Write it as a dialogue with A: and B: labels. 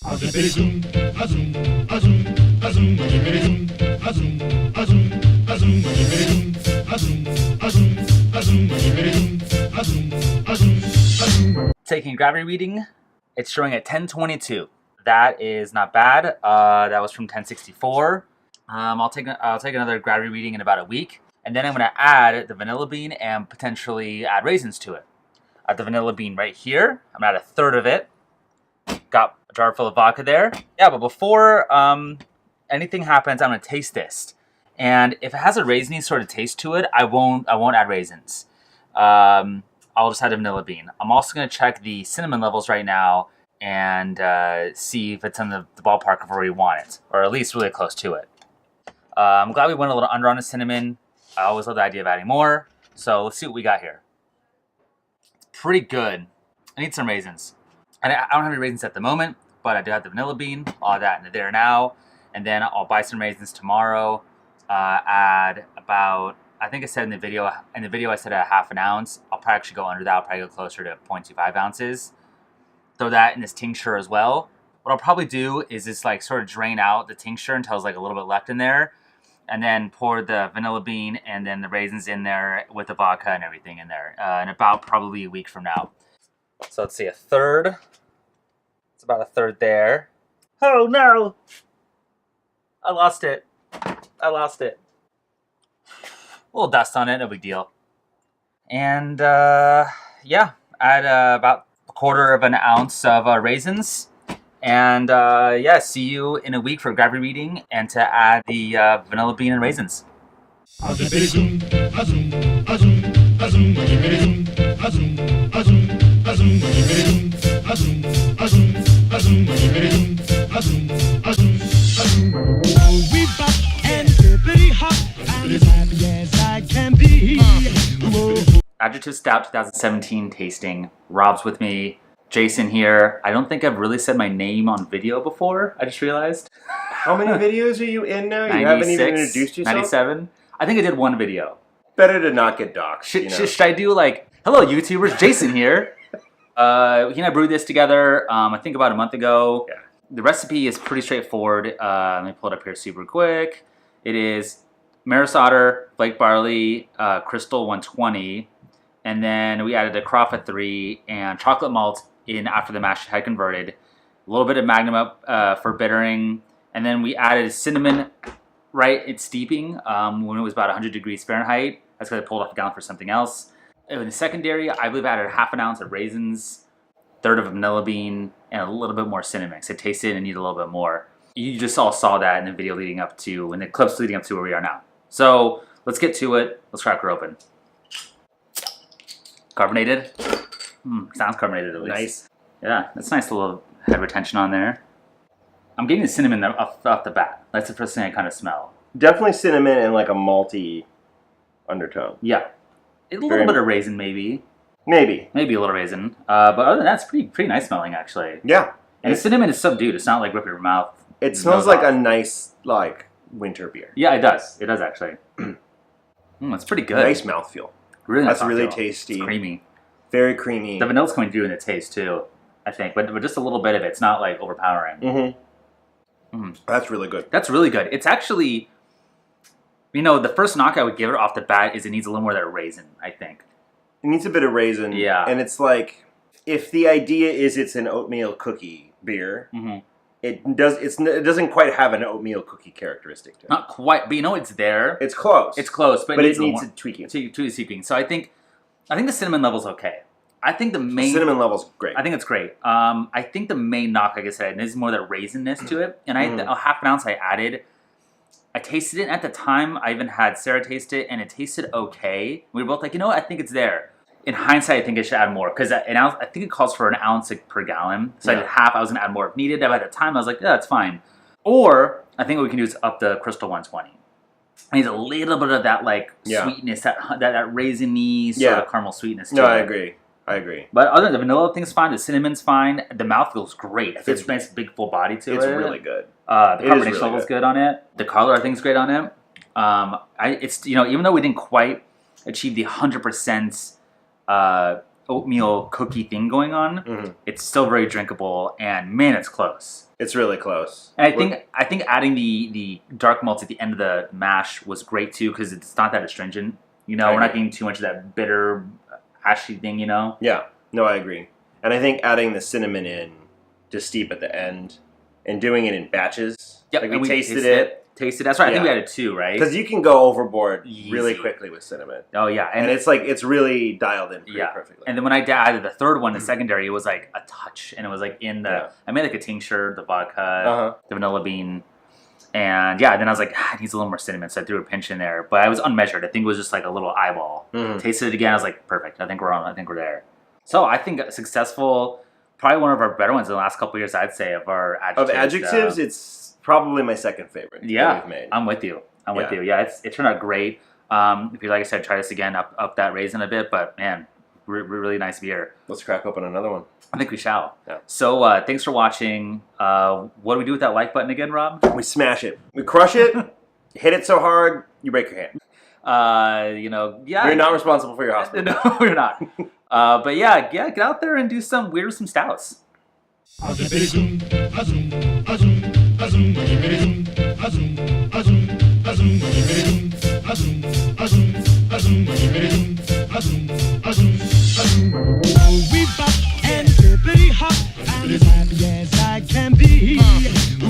A: Taking gravity reading, it's showing at 1022. That is not bad. That was from 1064. I'll take another gravity reading in about a week, and then I'm going to add the vanilla bean and potentially add raisins to it. I have the vanilla bean right here. I'm at a third of it. Got a jar full of vodka there. Yeah, but before anything happens, I'm going to taste this, and if it has a raisiny sort of taste to it, I won't add raisins. I'll just add a vanilla bean. I'm also going to check the cinnamon levels right now and see if it's in the ballpark of where we want it, or at least really close to it. I'm glad we went a little under on the cinnamon. I always love the idea of adding more. So let's see what we got here. It's pretty good. I need some raisins. And I don't have any raisins at the moment, but I do have the vanilla bean. I'll add that in there now. And then I'll buy some raisins tomorrow. Add about, I think I said in the video I said a half an ounce. I'll probably actually go under that. I'll probably go closer to 0.25 ounces. Throw that in this tincture as well. What I'll probably do is just like sort of drain out the tincture until there's like a little bit left in there. And then pour the vanilla bean and then the raisins in there with the vodka and everything in there. In about probably a week from now. So let's see, a third. It's about a third there. Oh no! I lost it. I lost it. A little dust on it, no big deal. And yeah, add about a quarter of an ounce of raisins. And yeah, see you in a week for gravity reading and to add the vanilla bean and raisins. Adjective Stout 2017 tasting. Rob's with me. Jason here. I don't think I've really said my name on video before. I just realized.
B: How many videos are you in now? You haven't even introduced yourself?
A: 97. I think I did one video.
B: Better to not get doxxed.
A: Should I do like, hello YouTubers, Jason here. He and I brewed this together, I think about a month ago.
B: Yeah.
A: The recipe is pretty straightforward. Let me pull it up here super quick. It is maris otter, flake barley, crystal 120, and then we added a Crawford 3 and chocolate malt in after the mash had converted. A little bit of Magnum up for bittering, and then we added cinnamon right at steeping when it was about 100 degrees Fahrenheit. That's because I pulled off the gallon for something else. In the secondary, I believe I added half an ounce of raisins, third of a vanilla bean, and a little bit more cinnamon. Because I tasted it and need a little bit more. You just all saw that in the video leading up to, in the clips leading up to where we are now. So let's get to it. Let's crack her open. Carbonated. Sounds carbonated at least.
B: Nice.
A: Yeah, that's nice little head retention on there. I'm getting the cinnamon off the bat. That's the first thing I kind of smell.
B: Definitely cinnamon and like a malty undertone.
A: Yeah. A little bit of raisin maybe. Maybe a little raisin. But other than that, it's pretty nice smelling actually.
B: Yeah.
A: And the cinnamon is subdued. It's not like ripping your mouth.
B: It smells like a nice like winter beer.
A: Yeah, it does. It does actually. It's pretty good.
B: Nice mouthfeel.
A: Really nice.
B: That's really tasty.
A: It's creamy.
B: Very creamy.
A: The vanilla's coming through in the taste too, I think, but just a little bit of it. It's not like overpowering.
B: That's really good.
A: That's really good. It's actually, you know, the first knock I would give it off the bat is it needs a little more of that raisin, I think.
B: It needs a bit of raisin.
A: Yeah.
B: And it's like, if the idea is it's an oatmeal cookie beer, it doesn't quite have an oatmeal cookie characteristic to it.
A: Not quite, but you know it's there.
B: It's close.
A: It's close, but
B: it needs tweaking.
A: Tweaking. So I think the cinnamon level's okay. I think the
B: cinnamon level's great.
A: I think it's great. I think the main knock, like I said, is more that raisiness to it. And a half an ounce I added. I tasted it at the time. I even had Sarah taste it, and it tasted okay. We were both like, you know what? I think it's there. In hindsight, I think I should add more because an ounce. I think it calls for an ounce per gallon. So I did half. I was gonna add more if needed. But at the time, I was like, yeah, that's fine. Or I think what we can do is up the Crystal 120. It needs a little bit of that like sweetness, that raisiny sort of caramel sweetness. To it.
B: I agree.
A: But other than the vanilla thing's fine, the cinnamon's fine. The mouth feels great. It's nice, big, full body to it.
B: It's really good.
A: The carbonation level's good on it. The color I think is great on it. It's even though we didn't quite achieve the 100% oatmeal cookie thing going on, it's still very drinkable, and man, it's close.
B: It's really close.
A: And I think adding the dark malts at the end of the mash was great too, because it's not that astringent. You know, we're not getting too much of that bitter, ashy thing. You know.
B: Yeah. No, I agree. And I think adding the cinnamon in to steep at the end and doing it in batches.
A: Yep.
B: Like we tasted it.
A: That's right. I think we added 2, right?
B: Because you can go overboard really quickly with cinnamon.
A: Oh yeah,
B: and it's really dialed in perfectly.
A: And then when I added the third one, the secondary, it was like a touch, and it was like in the. I made like a tincture, the vodka, the vanilla bean, and then I was like, it needs a little more cinnamon, so I threw a pinch in there. But I was unmeasured. I think it was just like a little eyeball. Tasted it again. I was like, perfect. I think we're on. I think we're there. So I think successful. Probably one of our better ones in the last couple of years, I'd say, of our adjectives.
B: Of adjectives, it's probably my second favorite.
A: Yeah,
B: that we've made.
A: I'm with you. Yeah, it turned out great. If you like I said, try this again, up that raisin a bit. But man, really nice beer.
B: Let's crack open another one.
A: I think we shall.
B: Yeah.
A: So thanks for watching. What do we do with that like button again, Rob?
B: We smash it. We crush it. Hit it so hard you break your hand.
A: We're
B: not responsible for your hospital.
A: No, we're not. But get out there and do some stouts.